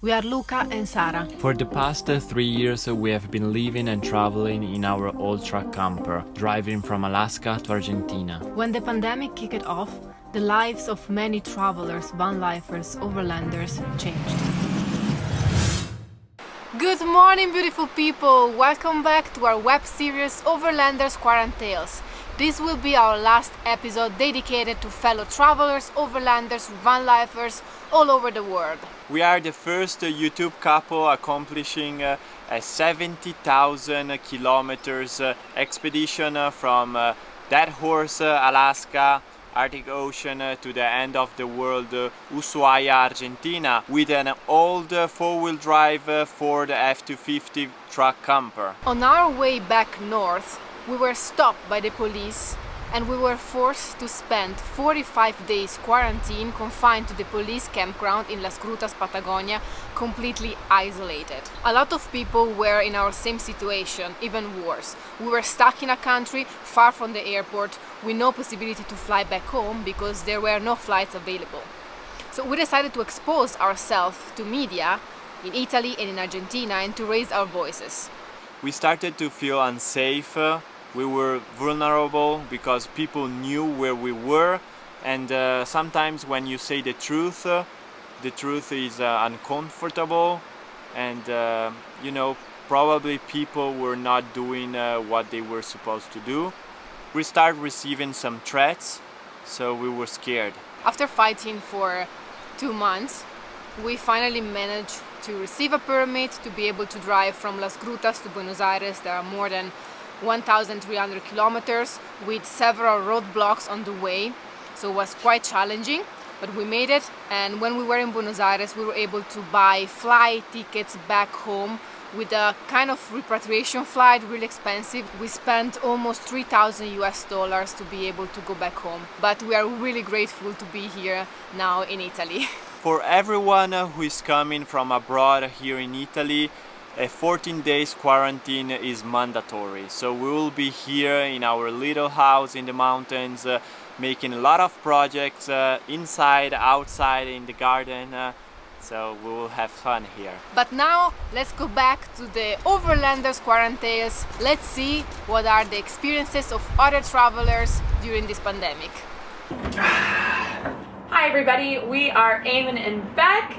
We are Luca and Sara. For the past 3 years we have been living and traveling in our old truck camper, driving from Alaska to Argentina. When the pandemic kicked off, the lives of many travelers, vanlifers, overlanders changed. Good morning, beautiful people! Welcome back to our web series Overlanders Quarantales. This will be our last episode dedicated to fellow travelers, overlanders, vanlifers all over the world. We are the first YouTube couple accomplishing a 70,000 kilometers expedition from Dead Horse, Alaska, Arctic Ocean to the end of the world, Ushuaia, Argentina, with an old four-wheel drive Ford F-250 truck camper. On our way back north, we were stopped by the police and we were forced to spend 45 days quarantine confined to the police campground in Las Grutas, Patagonia, completely isolated. A lot of people were in our same situation, even worse. We were stuck in a country far from the airport with no possibility to fly back home because there were no flights available. So we decided to expose ourselves to media in Italy and in Argentina and to raise our voices. We started to feel unsafe. We were vulnerable because people knew where we were, and sometimes when you say the truth is uncomfortable, and probably people were not doing what they were supposed to do. We started receiving some threats, so we were scared. After fighting for 2 months, we finally managed to receive a permit to be able to drive from Las Grutas to Buenos Aires. There are more than 1,300 kilometers with several roadblocks on the way, so it was quite challenging, but we made it. And when we were in Buenos Aires, we were able to buy flight tickets back home with a kind of repatriation flight, really expensive. We spent almost $3,000 to be able to go back home, but we are really grateful to be here now in Italy. For everyone who is coming from abroad here in Italy, a 14 days quarantine is mandatory. So we will be here in our little house in the mountains, making a lot of projects inside, outside, in the garden. So we will have fun here. But now let's go back to the Overlanders Quarantales. Let's see what are the experiences of other travelers during this pandemic. Hi everybody, we are Eamon and Bec.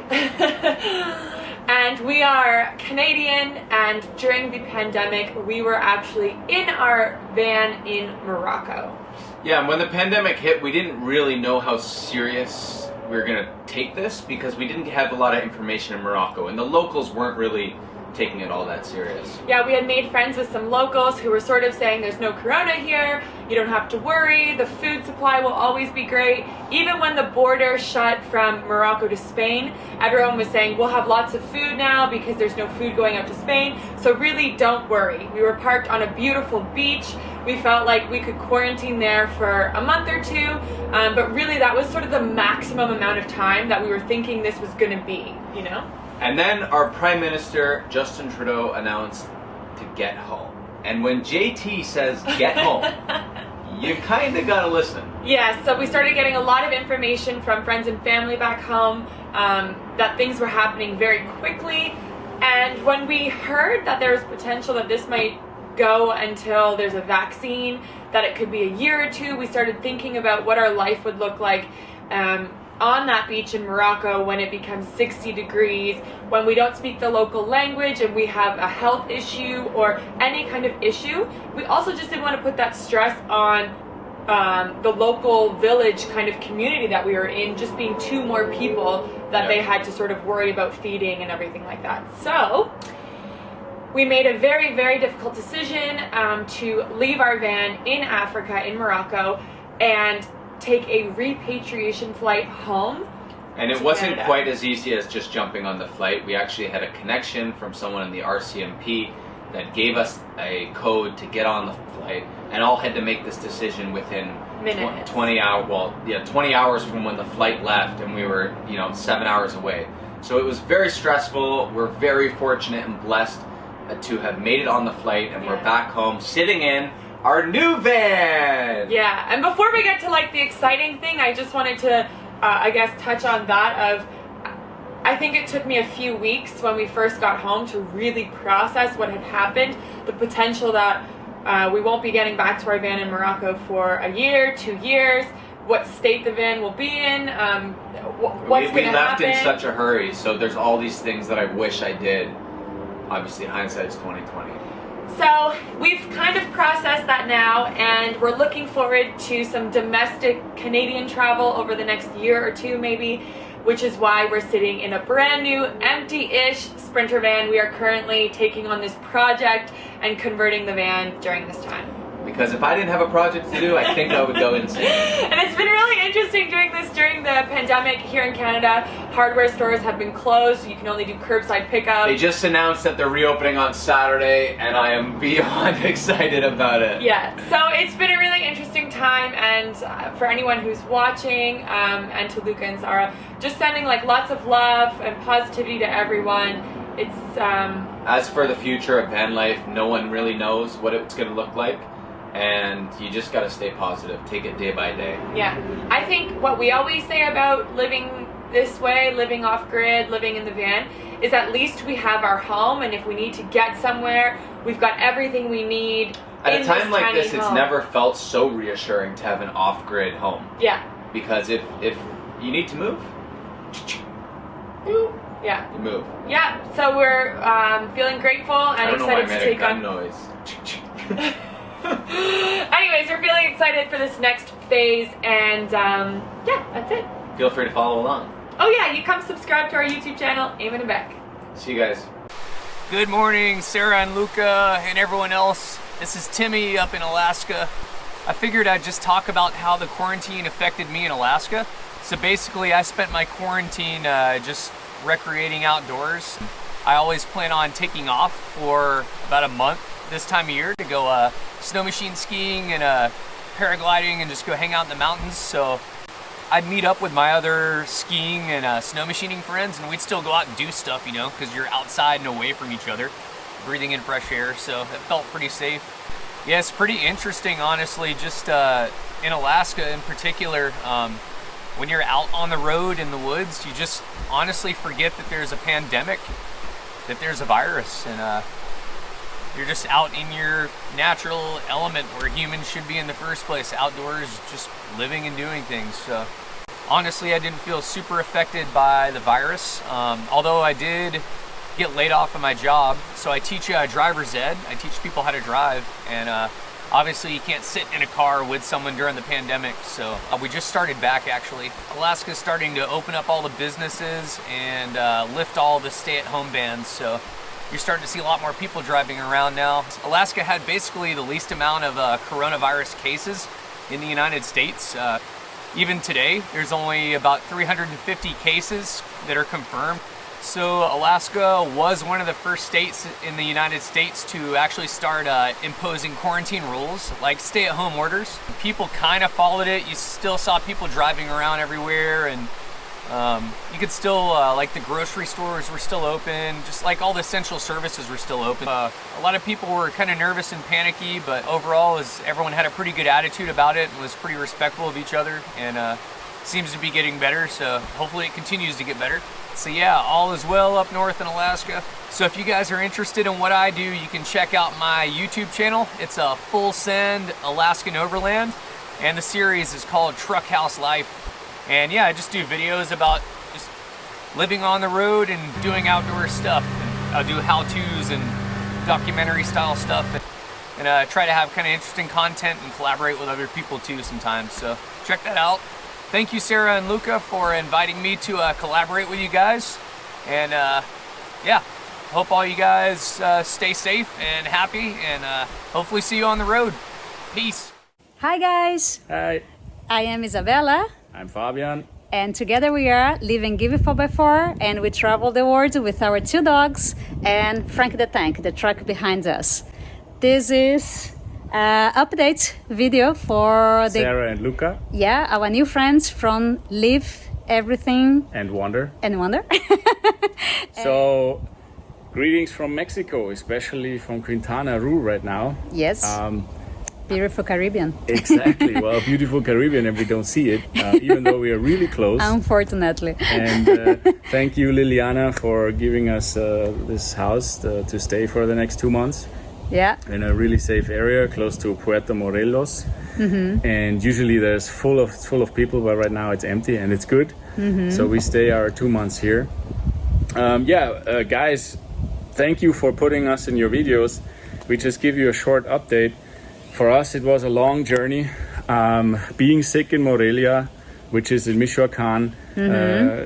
And we are Canadian, and during the pandemic we were actually in our van in Morocco. Yeah, and when the pandemic hit, we didn't really know how serious we were going to take this because we didn't have a lot of information in Morocco, and the locals weren't really taking it all that serious. Yeah, we had made friends with some locals who were sort of saying there's no corona here, you don't have to worry, the food supply will always be great. Even when the border shut from Morocco to Spain, everyone was saying we'll have lots of food now because there's no food going out to Spain, so really don't worry. We were parked on a beautiful beach. We felt like we could quarantine there for a month or two, but really that was sort of the maximum amount of time that we were thinking this was going to be, you know? And then our Prime Minister, Justin Trudeau, announced to get home. And when JT says get home, you kind of gotta listen. Yeah, so we started getting a lot of information from friends and family back home that things were happening very quickly. And when we heard that there was potential that this might go until there's a vaccine, that it could be a year or two, we started thinking about what our life would look like on that beach in Morocco when it becomes 60 degrees, when we don't speak the local language and we have a health issue or any kind of issue. We also just didn't want to put that stress on the local village kind of community that we were in, just being 2 more people that they had to sort of worry about feeding and everything like that. So we made a very, very difficult decision to leave our van in Africa, in Morocco, and take a repatriation flight home. And it wasn't quite as easy as just jumping on the flight. We actually had a connection from someone in the RCMP that gave us a code to get on the flight, and all had to make this decision within 20 hours from when the flight left, and we were 7 hours away. So it was very stressful. We're very fortunate and blessed to have made it on the flight, and we're back home sitting in our new van! Yeah, and before we get to like the exciting thing, I just wanted to, I guess, touch on that of, I I think it took me a few weeks when we first got home to really process what had happened, the potential that we won't be getting back to our van in Morocco for a year, 2 years, what state the van will be in, what's going to happen. We left in such a hurry, so there's all these things that I wish I did. Obviously, hindsight's 20/20. So we've kind of processed that now, and we're looking forward to some domestic Canadian travel over the next year or two maybe, which is why we're sitting in a brand new empty-ish Sprinter van. We are currently taking on this project and converting the van during this time. Because if I didn't have a project to do, I think I would go insane. And it's been really interesting doing this during the pandemic here in Canada. Hardware stores have been closed, so you can only do curbside pickup. They just announced that they're reopening on Saturday, and I am beyond excited about it. Yeah, so it's been a really interesting time, and for anyone who's watching, and to Luca and Sara, just sending like lots of love and positivity to everyone. It's As for the future of van life, no one really knows what it's going to look like. And you just gotta stay positive. Take it day by day. Yeah. I think what we always say about living this way, living off grid, living in the van, is at least we have our home, and if we need to get somewhere, we've got everything we need. At a time like this, home. it's never felt so reassuring to have an off-grid home. Yeah. Because if you need to move, yeah, you move. Yeah. So we're feeling grateful and excited to take on noise. Anyways, we're feeling excited for this next phase, and yeah, that's it. Feel free to follow along. Oh yeah, you come subscribe to our YouTube channel, Eamon Bec. See you guys. Good morning, Sara and Luca and everyone else. This is Timmy up in Alaska. I figured I'd just talk about how the quarantine affected me in Alaska. So basically, I spent my quarantine just recreating outdoors. I always plan on taking off for about a month this time of year to go snow machine skiing and paragliding and just go hang out in the mountains. So I'd meet up with my other skiing and snow machining friends, and we'd still go out and do stuff, you know, because you're outside and away from each other, breathing in fresh air, so it felt pretty safe. Yeah, it's pretty interesting, honestly, just in Alaska in particular. When you're out on the road in the woods, you just honestly forget that there's a pandemic, that there's a virus, and you're just out in your natural element where humans should be in the first place, outdoors, just living and doing things. So honestly, I didn't feel super affected by the virus, although I did get laid off of my job. So I teach driver's ed. I teach people how to drive, and obviously you can't sit in a car with someone during the pandemic. So we just started back, actually. Alaska's starting to open up all the businesses and lift all the stay-at-home bans. So you're starting to see a lot more people driving around now. Alaska had basically the least amount of coronavirus cases in the United States. Even today, there's only about 350 cases that are confirmed. So Alaska was one of the first states in the United States to actually start imposing quarantine rules, like stay-at-home orders. People kind of followed it. You still saw people driving around everywhere, and you could still, like the grocery stores were still open, just like all the essential services were still open. A lot of people were kind of nervous and panicky, but overall everyone had a pretty good attitude about it and was pretty respectful of each other, and seems to be getting better, so hopefully it continues to get better. So yeah, all is well up north in Alaska. So if you guys are interested in what I do, you can check out my YouTube channel. It's a full send Alaskan Overland, and the series is called Truck House Life. And yeah, I just do videos about just living on the road and doing outdoor stuff. And I'll do how-tos and documentary style stuff, and try to have kind of interesting content and collaborate with other people too sometimes. So check that out. Thank you, Sara and Luca, for inviting me to collaborate with you guys. And yeah, hope all you guys stay safe and happy, and hopefully see you on the road. Peace. Hi guys. Hi. I am Isabela. I'm Fabian. And together we are Living Give 4x4, and we travel the world with our 2 dogs and Frank the Tank, the truck behind us. This is update video for the Sara and Luca. Yeah, our new friends from Leave Everything and Wander. And Wander. So, greetings from Mexico, especially from Quintana Roo right now. Yes. Beautiful Caribbean. Exactly. Well, beautiful Caribbean, and we don't see it, even though we are really close. Unfortunately. And thank you, Liliana, for giving us this house to stay for the next 2 months. Yeah. In a really safe area close to Puerto Morelos. And usually there's full of people, but right now it's empty and it's good. So we stay our 2 months here. Guys, thank you for putting us in your videos. We just give you a short update. For us, it was a long journey. Being sick in Morelia, which is in Michoacan,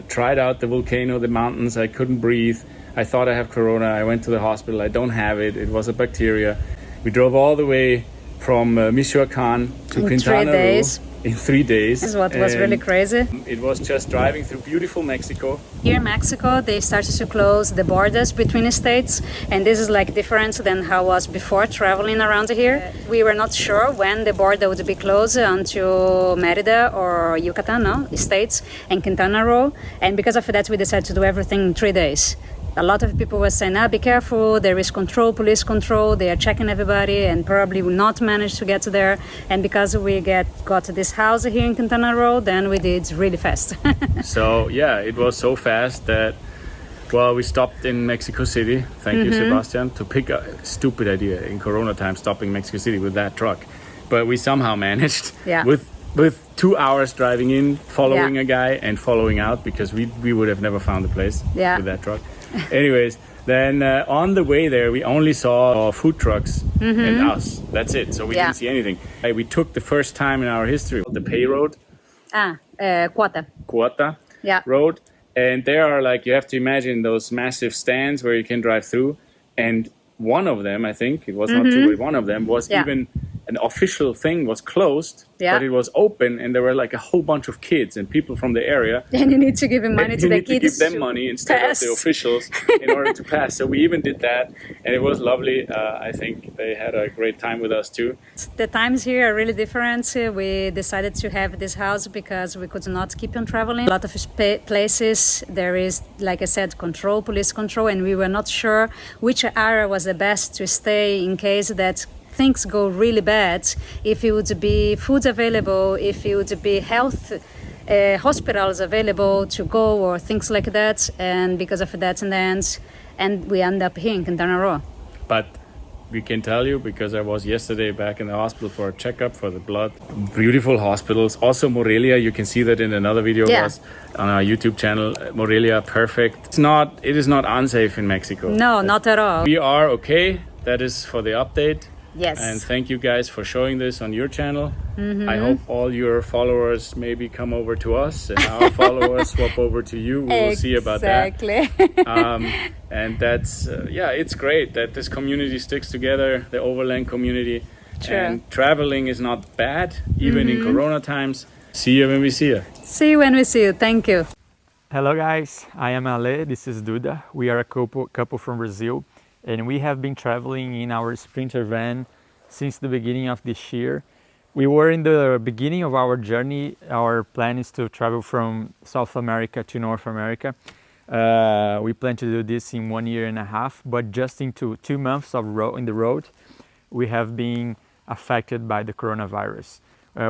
tried out the volcano, the mountains. I couldn't breathe. I thought I have corona. I went to the hospital. I don't have it. It was a bacteria. We drove all the way from Michoacan to Quintana Roo in 3 days. That's what was really crazy. It was just driving through beautiful Mexico. Here in Mexico, they started to close the borders between the states, and this is like different than how it was before traveling around here. We were not sure when the border would be closed onto Merida or Yucatan, states, and Quintana Roo, and because of that, we decided to do everything in 3 days. A lot of people were saying, be careful, there is control, police control, they are checking everybody and probably will not manage to get there. And because we got this house here in Quintana Roo, then we did really fast. So yeah, it was so fast that, well, we stopped in Mexico City. Thank you, Sebastian, to pick a stupid idea in Corona time, stopping Mexico City with that truck. But we somehow managed with 2 hours driving in, following a guy and following out, because we would have never found the place with that truck. Anyways, then on the way there, we only saw food trucks and us. That's it. So we didn't see anything. We took the first time in our history the pay road. Quota road. And there are, like, you have to imagine those massive stands where you can drive through. And one of them, I think, it was not two, but one of them was even an official thing was closed, but it was open, and there were like a whole bunch of kids and people from the area. And you need to give them money to the kids. You need to give them money instead of the officials in order to pass. So we even did that, and it was lovely. I think they had a great time with us too. The times here are really different. We decided to have this house because we could not keep on traveling. A lot of places there is, like I said, police control, and we were not sure which area was the best to stay in case that things go really bad, if it would be food available, if it would be health hospitals available to go, or things like that. And because of that, and we end up here in Quintana Roo. But we can tell you, because I was yesterday back in the hospital for a checkup for the blood. Beautiful hospitals. Also Morelia, you can see that in another video of us on our YouTube channel. Morelia, perfect. It is not unsafe in Mexico. No, not at all. We are okay. That is for the update. Yes. And thank you guys for showing this on your channel. I hope all your followers maybe come over to us and our followers swap over to you. We will see about that. Exactly. And that's, it's great that this community sticks together, the overland community. True. And traveling is not bad, even in Corona times. See you when we see you. See you when we see you. Thank you. Hello guys, I am Ale, this is Duda. We are a couple from Brazil. And we have been traveling in our Sprinter van since the beginning of this year. We were in the beginning of our journey. Our plan is to travel from South America to North America. We plan to do this in 1.5 years, but just into 2 months in the road, we have been affected by the coronavirus.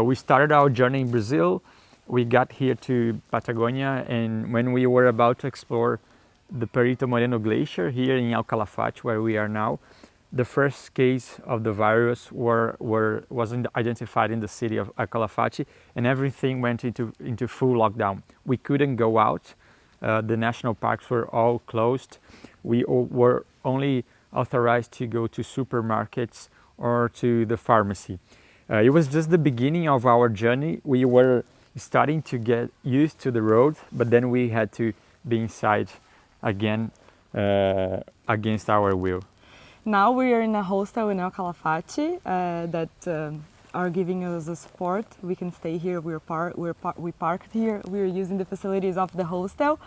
We started our journey in Brazil. We got here to Patagonia, and when we were about to explore the Perito Moreno Glacier here in El Calafate, where we are now, the first case of the virus was identified in the city of El Calafate, and everything went into full lockdown. We couldn't go out. The national parks were all closed. We were only authorized to go to supermarkets or to the pharmacy. It was just the beginning of our journey. We were starting to get used to the road, but then we had to be inside again against our will. Now we are in a hostel in El Calafate that are giving us the support. We can stay here. We parked here. We are using the facilities of the hostel,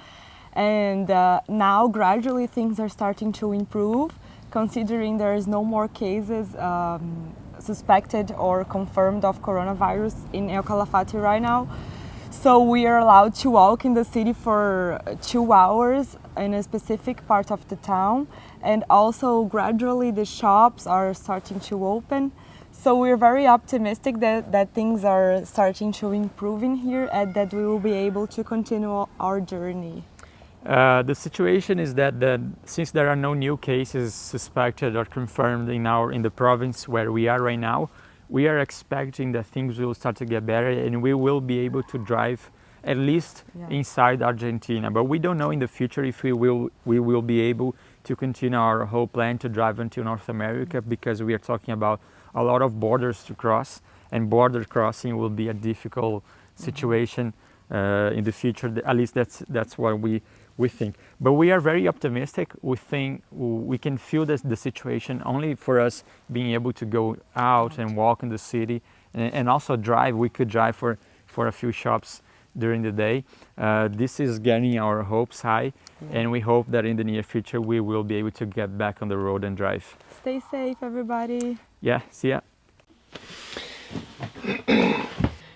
and now gradually things are starting to improve, considering there is no more cases suspected or confirmed of coronavirus in El Calafate right now. So we are allowed to walk in the city for 2 hours in a specific part of the town, and also gradually the shops are starting to open. So we're very optimistic that things are starting to improve in here and that we will be able to continue our journey. The situation is that since there are no new cases suspected or confirmed in the province where we are right now, we are expecting that things will start to get better and we will be able to drive at least inside Argentina. But we don't know in the future if we will be able to continue our whole plan to drive until North America, because we are talking about a lot of borders to cross, and border crossing will be a difficult situation in the future. At least that's what we think. But we are very optimistic. We think we can feel the situation only for us being able to go out and walk in the city and also drive. We could drive for a few shops during the day. This is getting our hopes high, and we hope that in the near future we will be able to get back on the road and drive. Stay safe, everybody. Yeah, see ya.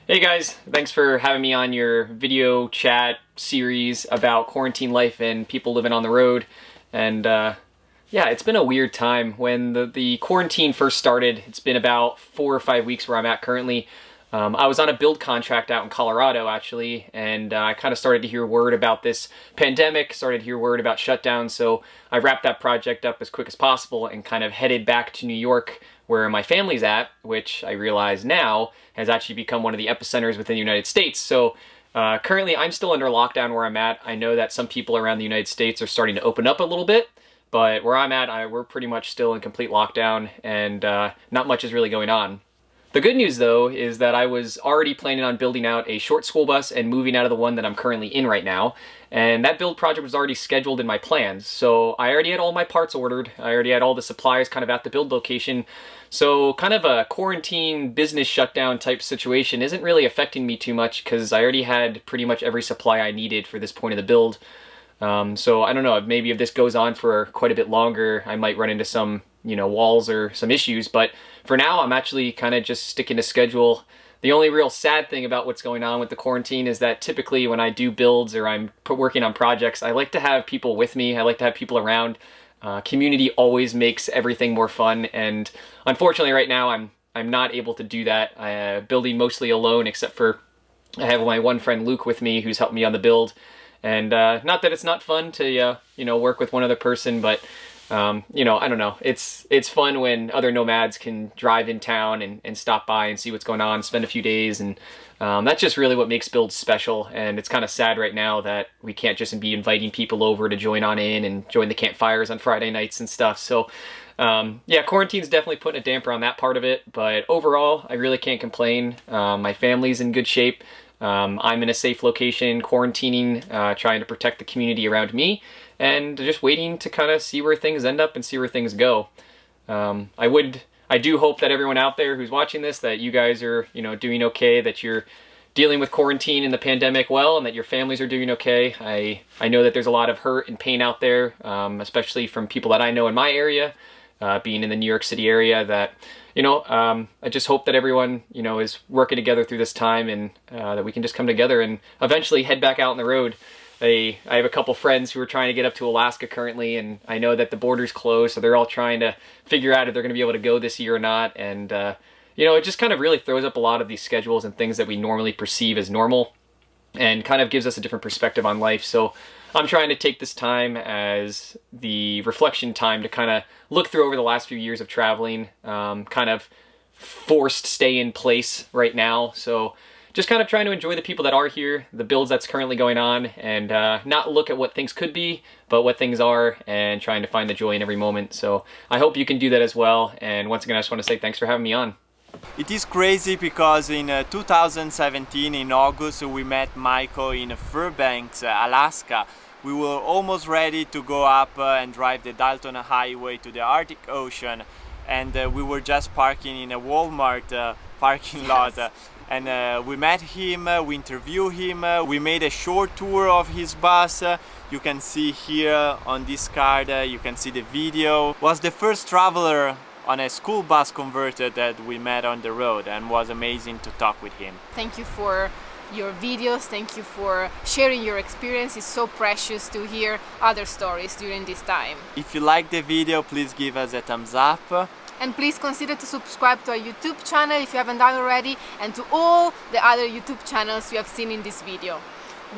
Hey guys, thanks for having me on your video chat series about quarantine life and people living on the road. And yeah, it's been a weird time. When the quarantine first started, it's been about 4 or 5 weeks where I'm at currently. I was on a build contract out in Colorado actually, and I kind of started to hear word about this pandemic, started to hear word about shutdowns, so I wrapped that project up as quick as possible and kind of headed back to New York where my family's at, which I realize now has actually become one of the epicenters within the United States. So currently I'm still under lockdown where I'm at. I know that some people around the United States are starting to open up a little bit, but where I'm at, we're pretty much still in complete lockdown, and not much is really going on. The good news though is that I was already planning on building out a short school bus and moving out of the one that I'm currently in right now, and that build project was already scheduled in my plans. So I already had all my parts ordered, I already had all the supplies kind of at the build location, so kind of a quarantine business shutdown type situation isn't really affecting me too much because I already had pretty much every supply I needed for this point of the build. So I don't know, maybe if this goes on for quite a bit longer, I might run into some, walls or some issues, but for now I'm actually kind of just sticking to schedule. The only real sad thing about what's going on with the quarantine is that typically when I do builds or I'm working on projects, I like to have people with me, I like to have people around. Community always makes everything more fun, and unfortunately right now I'm not able to do that. Building mostly alone, except for I have my one friend Luke with me who's helped me on the build. And not that it's not fun to work with one other person, but I don't know. It's fun when other nomads can drive in town and stop by and see what's going on, spend a few days, and that's just really what makes builds special. And it's kind of sad right now that we can't just be inviting people over to join on in and join the campfires on Friday nights and stuff. So yeah, quarantine's definitely putting a damper on that part of it, but overall I really can't complain. My family's in good shape. I'm in a safe location, quarantining, trying to protect the community around me, and just waiting to kind of see where things end up and see where things go. I do hope that everyone out there who's watching this, that you guys are, doing okay, that you're dealing with quarantine and the pandemic well, and that your families are doing okay. I know that there's a lot of hurt and pain out there, especially from people that I know in my area, being in the New York City area, that I just hope that everyone, is working together through this time, and that we can just come together and eventually head back out on the road. I have a couple friends who are trying to get up to Alaska currently, and I know that the border's closed, so they're all trying to figure out if they're going to be able to go this year or not. And, it just kind of really throws up a lot of these schedules and things that we normally perceive as normal, and kind of gives us a different perspective on life. So I'm trying to take this time as the reflection time to kind of look through over the last few years of traveling, kind of forced stay in place right now. So just kind of trying to enjoy the people that are here, the builds that's currently going on, and not look at what things could be, but what things are, and trying to find the joy in every moment. So I hope you can do that as well. And once again, I just want to say thanks for having me on. It is crazy because in 2017 in August we met Micheal in Fairbanks, Alaska. We were almost ready to go up and drive the Dalton Highway to the Arctic Ocean, and we were just parking in a Walmart parking lot. And we met him, we interviewed him, we made a short tour of his bus. You can see here on this card, you can see the video. Was the first traveler on a school bus converted that we met on the road, and was amazing to talk with him. Thank you for your videos, thank you for sharing your experience. It's so precious to hear other stories during this time. If you like the video, please give us a thumbs up. And please consider to subscribe to our YouTube channel if you haven't done already, and to all the other YouTube channels you have seen in this video.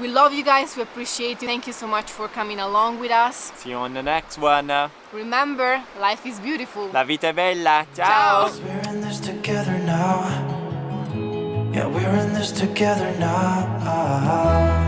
We love you guys, we appreciate you. Thank you so much for coming along with us. See you on the next one. Remember, life is beautiful. La vita è bella. Ciao. We're in this together now. Yeah, we're in this together now.